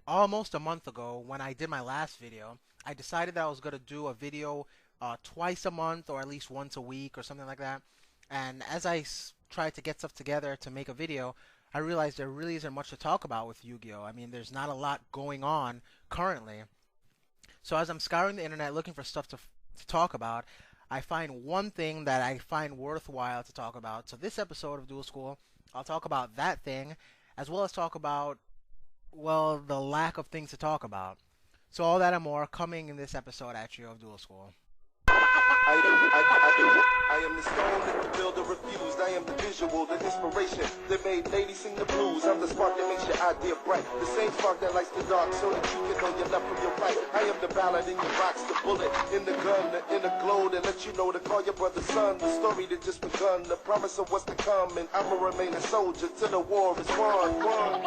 almost a month ago when I did my last video, I decided that I was going to do a video twice a month or at least once a week or something like that. And as tried to get stuff together to make a video, I realized there really isn't much to talk about with Yu-Gi-Oh! I mean, there's not a lot going on currently. So as I'm scouring the internet looking for stuff to talk about, I find one thing that I find worthwhile to talk about. So this episode of Duel School, I'll talk about that thing, as well as talk about, well, the lack of things to talk about. So all that and more coming in this episode at you of Duel School. I am the stone that the builder refused. I am the visual, the inspiration that made ladies sing the blues. I'm the spark that makes your idea bright. The same spark that lights the dark so that you can know your left from your right. I am the ballad in your rocks, the bullet in the gun, the inner glow that lets you know to call your brother son. The story that just begun, the promise of what's to come. And I'ma remain a soldier till the war is won.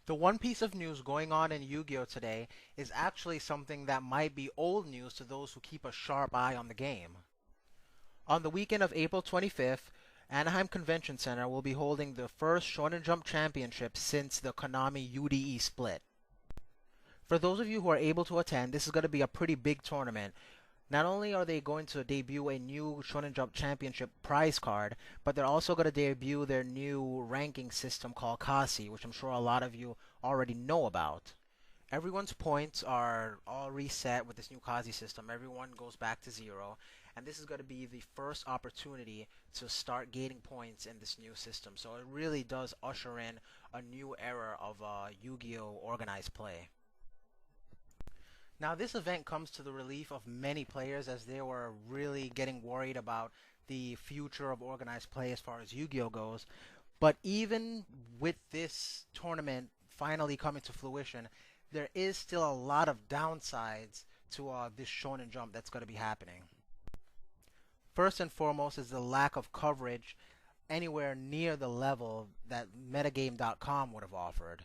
The one piece of news going on in Yu-Gi-Oh! Today is actually something that might be old news to those who keep a sharp eye on the game. On the weekend of April 25th, Anaheim Convention Center will be holding the first Shonen Jump Championship since the Konami UDE split. For those of you who are able to attend, this is going to be a pretty big tournament. Not only are they going to debut a new Shonen Jump Championship prize card, but they're also going to debut their new ranking system called Kasi, which I'm sure a lot of you already know about. Everyone's points are all reset with this new Kasi system. Everyone goes back to 0, and this is going to be the first opportunity to start gaining points in this new system. So it really does usher in a new era of Yu-Gi-Oh! Organized play. Now, this event comes to the relief of many players as they were really getting worried about the future of organized play as far as Yu-Gi-Oh! Goes. But even with this tournament finally coming to fruition, there is still a lot of downsides to this Shonen Jump that's going to be happening. First and foremost is the lack of coverage anywhere near the level that Metagame.com would have offered.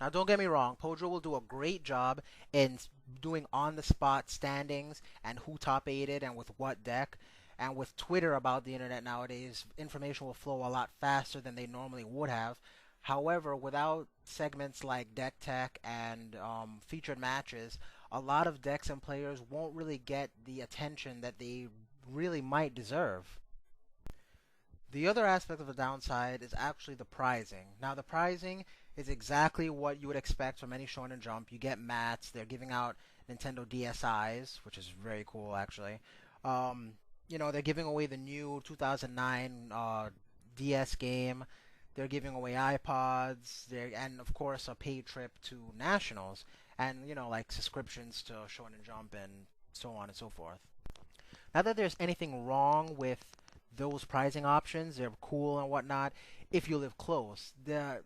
Now, don't get me wrong, Pojo will do a great job in doing on-the-spot standings and who top-8'd and with what deck. And with Twitter about the internet nowadays, information will flow a lot faster than they normally would have. However, without segments like Deck Tech and featured matches, a lot of decks and players won't really get the attention that they really might deserve. The other aspect of the downside is actually the prizing. Now, the prizing is exactly what you would expect from any Shonen Jump. You get mats. They're giving out Nintendo DSIs, which is very cool, actually. They're giving away the new 2009 DS game. They're giving away iPods. And, of course, a paid trip to Nationals. And, like subscriptions to Shonen Jump and so on and so forth. Not that there's anything wrong with those pricing options. They're cool and whatnot if you live close. The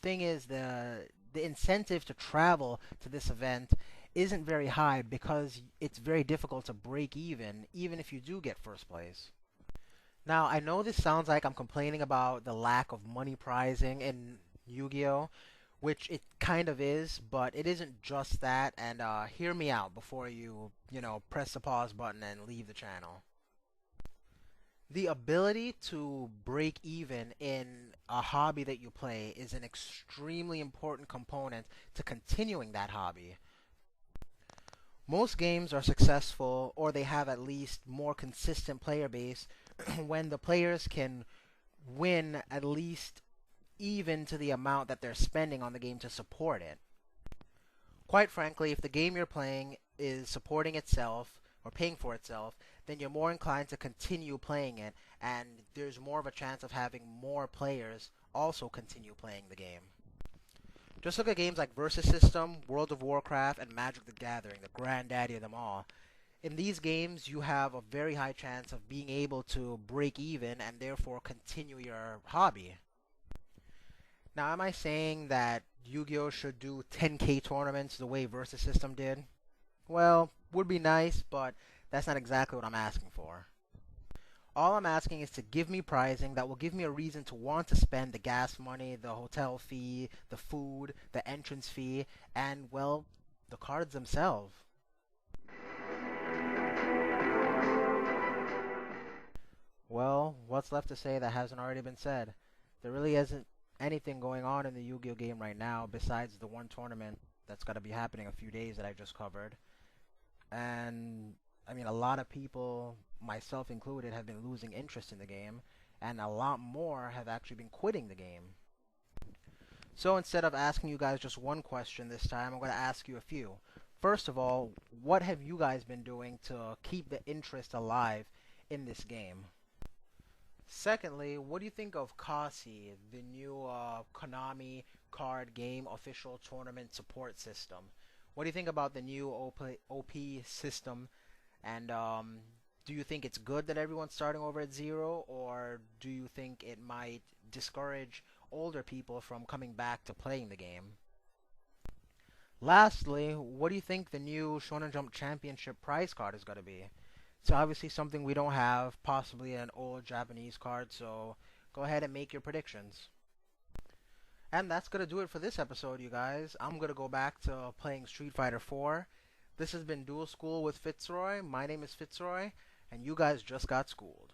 thing is, the incentive to travel to this event isn't very high because it's very difficult to break even if you do get first place. Now, I know this sounds like I'm complaining about the lack of money prizing in Yu-Gi-Oh!, which it kind of is, but it isn't just that, and hear me out before you press the pause button and leave the channel. The ability to break even in a hobby that you play is an extremely important component to continuing that hobby. Most games are successful, or they have at least more consistent player base when the players can win at least even to the amount that they're spending on the game to support it. Quite frankly, if the game you're playing is supporting itself or paying for itself, then you're more inclined to continue playing it, and there's more of a chance of having more players also continue playing the game. Just look at games like Versus System, World of Warcraft, and Magic the Gathering, the granddaddy of them all. In these games, you have a very high chance of being able to break even and therefore continue your hobby. Now, am I saying that Yu-Gi-Oh! Should do 10K tournaments the way Versus System did? Well, would be nice, but that's not exactly what I'm asking for. All I'm asking is to give me pricing that will give me a reason to want to spend the gas money, the hotel fee, the food, the entrance fee, and, well, the cards themselves. Well, what's left to say that hasn't already been said? There really isn't anything going on in the Yu-Gi-Oh game right now besides the one tournament that's going to be happening a few days that I just covered. And, I mean, a lot of people, myself included, have been losing interest in the game, and a lot more have actually been quitting the game. So instead of asking you guys just one question this time, I'm going to ask you a few. First of all, what have you guys been doing to keep the interest alive in this game? Secondly, what do you think of Kasi, the new Konami card game official tournament support system? What do you think about the new OP system? And do you think it's good that everyone's starting over at zero, or do you think it might discourage older people from coming back to playing the game? Lastly, what do you think the new Shonen Jump Championship prize card is going to be? It's obviously something we don't have, possibly an old Japanese card, so go ahead and make your predictions. And that's going to do it for this episode, you guys. I'm going to go back to playing Street Fighter 4. This has been Duel School with Fitzroy. My name is Fitzroy, and you guys just got schooled.